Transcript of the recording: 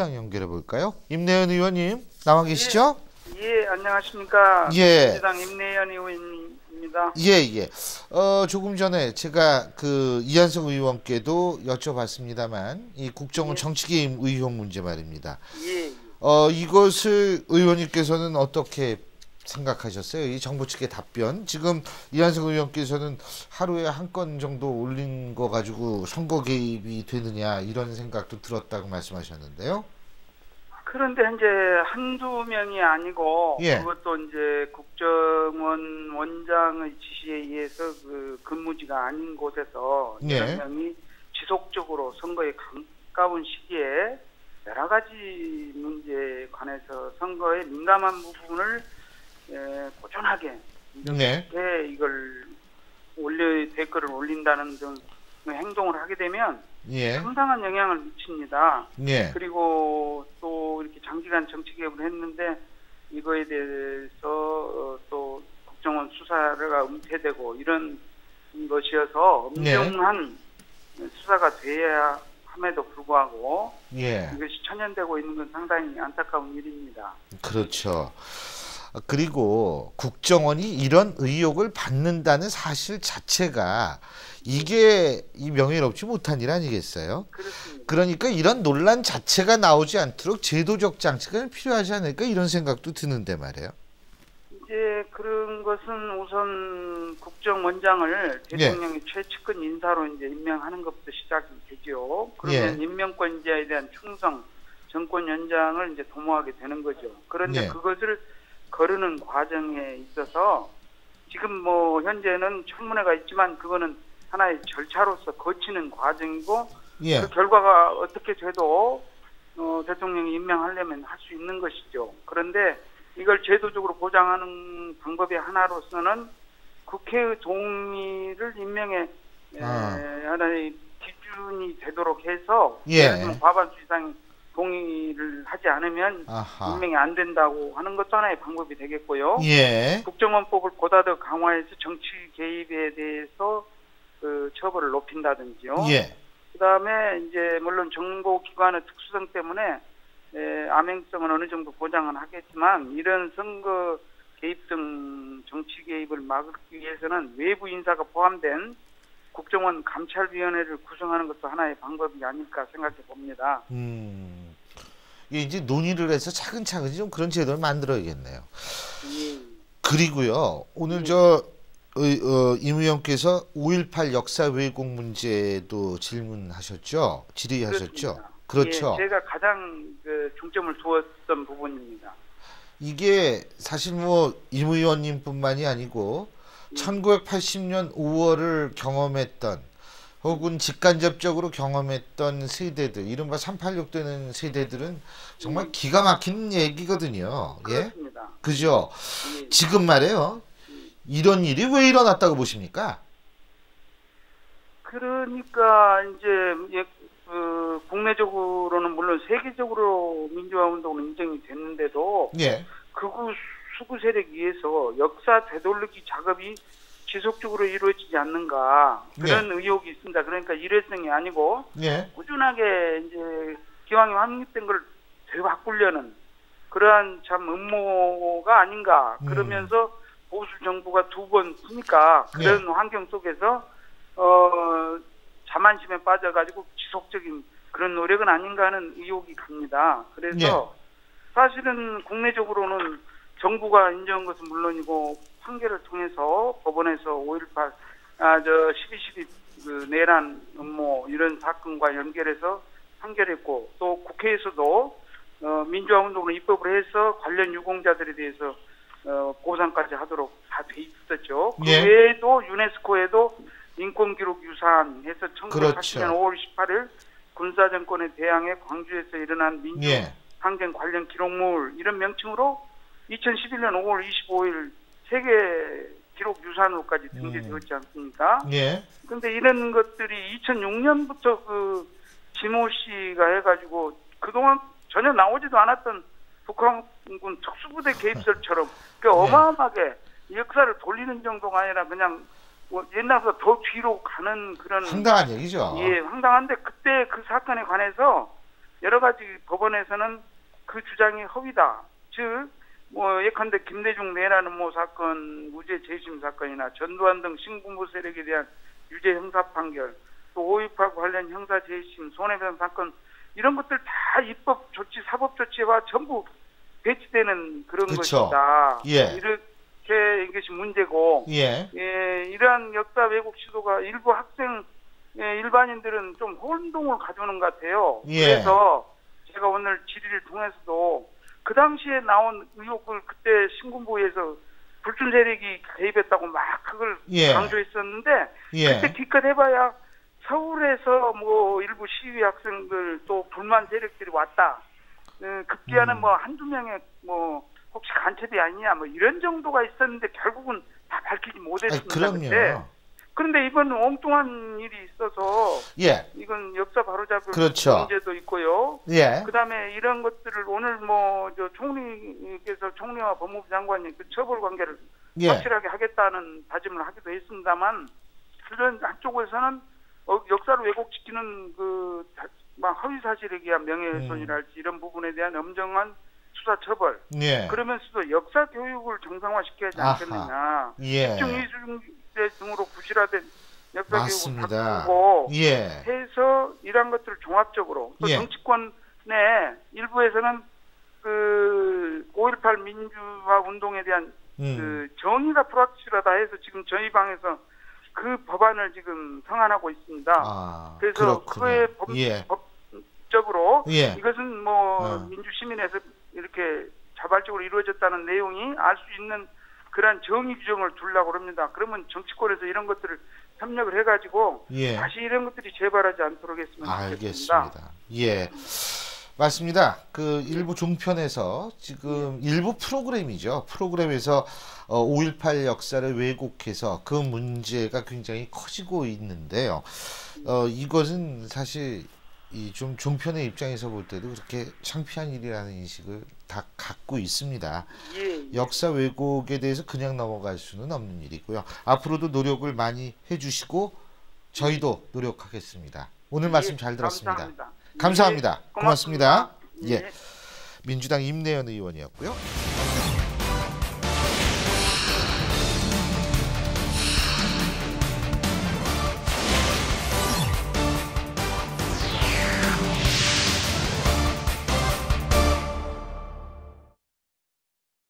민주당 연결해 볼까요? 임내연 의원님 나와 계시죠? 예, 안녕하십니까. 예. 민주당 임내연 의원입니다. 예. 조금 전에 제가 그 이한석 의원께도 여쭤봤습니다만 이 국정원 정치개입 의혹 문제 말입니다. 예. 이것을 의원님께서는 어떻게 생각하셨어요? 이 정부 측의 답변. 지금 이한석 의원께서는 하루에 한 건 정도 올린 거 가지고 선거 개입이 되느냐 이런 생각도 들었다고 말씀하셨는데요. 그런데 이제 한두 명이 아니고 예. 그것도 이제 국정원 원장의 지시에 의해서 그 근무지가 아닌 곳에서 예. 여러 명이 지속적으로 선거에 가까운 시기에 여러 가지 문제에 관해서 선거에 민감한 부분을 꾸준하게 네. 이걸 댓글을 올린다는 등 행동을 하게 되면 예. 상당한 영향을 미칩니다. 예. 그리고 또 이렇게 장기간 정치 개입을 했는데 이거에 대해서 또 국정원 수사가 은폐되고 이런 것이어서 엄중한 수사가 돼야 함에도 불구하고 예. 이것이 천연되고 있는 건 상당히 안타까운 일입니다. 그렇죠. 그리고 국정원이 이런 의혹을 받는다는 사실 자체가 이게 이 명예롭지 못한 일 아니겠어요? 그렇습니다. 그러니까 이런 논란 자체가 나오지 않도록 제도적 장치가 필요하지 않을까 이런 생각도 드는데 말이에요. 이제 그런 것은 우선 국정원장을 대통령이 최측근 인사로 이제 임명하는 것부터 시작이 되죠. 그러면 임명권자에 대한 충성, 정권 연장을 이제 도모하게 되는 거죠. 그런데 그것을 거르는 과정에 있어서 지금 뭐 현재는 청문회가 있지만 그거는 하나의 절차로서 거치는 과정이고 그 결과가 어떻게 돼도 대통령이 임명하려면 할 수 있는 것이죠. 그런데 이걸 제도적으로 보장하는 방법의 하나로서는 국회의 동의를 임명에 하나의 기준이 되도록 해서 예를 들면 과반수 이상이 동의를 하지 않으면 임명이 안 된다고 하는 것도 하나의 방법이 되겠고요. 국정원법을 보다 더 강화해서 정치 개입에 대해서 그 처벌을 높인다든지요. 그다음에 이제 물론 정보기관의 특수성 때문에 암행성은 어느 정도 보장은 하겠지만 이런 선거 개입 등 정치 개입을 막기 위해서는 외부 인사가 포함된 국정원 감찰위원회를 구성하는 것도 하나의 방법이 아닐까 생각해 봅니다. 이게 이제 논의를 해서 차근차근 좀 그런 제도를 만들어야겠네요. 그리고요, 오늘 임 의원께서 5.18 역사 왜곡 문제도 질문하셨죠? 질의하셨죠? 그렇죠. 제가 가장 중점을 두었던 부분입니다. 이게 사실 뭐 임 의원님뿐만이 아니고 1980년 5월을 경험했던 혹은 직간접적으로 경험했던 세대들, 이른바 386 되는 세대들은 정말 기가 막힌 얘기거든요. 그렇습니다. 그죠? 지금 말이에요. 이런 일이 왜 일어났다고 보십니까? 그러니까 이제 국내적으로는 물론 세계적으로 민주화 운동은 인정이 됐는데도 극우 수구 세력에 의해서 역사 되돌리기 작업이 지속적으로 이루어지지 않는가 그런 의혹이 있습니다. 그러니까 일회성이 아니고 꾸준하게 이제 기왕이 확립된 걸 되바꾸려는 그러한 참 음모가 아닌가. 그러면서 보수 정부가 두 번 쓰니까 그런 환경 속에서 자만심에 빠져가지고 지속적인 그런 노력은 아닌가 하는 의혹이 갑니다. 그래서 사실은 국내적으로는 정부가 인정한 것은 물론이고 판결을 통해서 법원에서 5.18 12.12 그 내란 음모 이런 사건과 연결해서 판결했고 또 국회에서도 민주화 운동으로 입법을 해서 관련 유공자들에 대해서 보상까지 하도록 다 돼 있었죠. 그 외에도 유네스코에도 인권기록 유산 해서 1940년 5월 18일 군사정권에 대항해 광주에서 일어난 민주항쟁 관련 기록물 이런 명칭으로 2011년 5월 25일 세계 기록 유산으로까지 등재되었지 않습니까? 그런데 이런 것들이 2006년부터 그 지모 씨가 해가지고 그동안 전혀 나오지도 않았던 북한군 특수부대 개입설처럼 어마어마하게 역사를 돌리는 정도가 아니라 그냥 뭐 옛날보다 더 뒤로 가는 그런 황당한 얘기죠. 황당한데 그때 그 사건에 관해서 여러 가지 법원에서는 그 주장이 허위다. 즉, 뭐 예컨대 김대중 내라는 모 사건, 무죄 재심 사건이나 전두환 등 신군부 세력에 대한 유죄 형사 판결, 또 5.18 관련 형사 재심, 손해배상 사건 이런 것들 다 입법 조치, 사법 조치와 전부 배치되는 그런 그쵸. 것이다. 예. 이렇게 이것이 문제고, 예. 이러한 역사 왜곡 시도가 일부 학생, 일반인들은 좀 혼동을 가져오는 것 같아요. 예. 그래서 제가 오늘 질의를 통해서도 그 당시에 나온 의혹을 그때 신군부에서 불순 세력이 개입했다고 막 그걸 예. 강조했었는데 예. 그때 기껏 해봐야 서울에서 뭐 일부 시위 학생들 또 불만 세력들이 왔다. 급기야는 뭐 한두 명의 뭐 혹시 간첩이 아니냐 뭐 이런 정도가 있었는데 결국은 다 밝히지 못했습니다. 그럼요. 그런데 이번 엉뚱한 일이 있어서 예. 이건 역사 바로잡을 그렇죠. 문제도 있고요. 예. 그다음에 이런 것들을 오늘 뭐 저 총리께서 총리와 법무부 장관이 그 처벌 관계를 예. 확실하게 하겠다는 다짐을 하기도 했습니다만 그런 한쪽에서는 역사를 왜곡시키는 막 허위 사실에 의한 명예훼손이랄지 이런 부분에 대한 엄정한 수사 처벌. 예. 그러면서도 역사 교육을 정상화시켜야 하지 않겠느냐. 예. 집중 이중대 등으로 부실화된 역사 맞습니다. 교육을 바꾸고 예. 해서 이러한 것들을 종합적으로 또 예. 정치권 내 일부에서는 그 5.18 민주화 운동에 대한 그 정의가 불확실하다 해서 지금 저희 방에서 그 법안을 지금 성안하고 있습니다. 그래서 그거에 법적으로 예. 이것은 뭐 민주시민에서 이렇게 자발적으로 이루어졌다는 내용이 알 수 있는 그러한 정의 규정을 두려고 합니다. 그러면 정치권에서 이런 것들을 협력을 해가지고 예. 다시 이런 것들이 재발하지 않도록 했으면 좋겠습니다. 알겠습니다. 예. 맞습니다. 그 일부 종편에서 지금 일부 프로그램이죠. 프로그램에서 5.18 역사를 왜곡해서 그 문제가 굉장히 커지고 있는데요. 이것은 사실 이 좀 종편의 입장에서 볼 때도 그렇게 창피한 일이라는 인식을 다 갖고 있습니다. 예. 역사 왜곡에 대해서 그냥 넘어갈 수는 없는 일이고요. 앞으로도 노력을 많이 해주시고 저희도 노력하겠습니다. 오늘 말씀 잘 들었습니다. 감사합니다. 감사합니다. 예, 고맙습니다. 예. 예. 민주당 임내연 의원이었고요.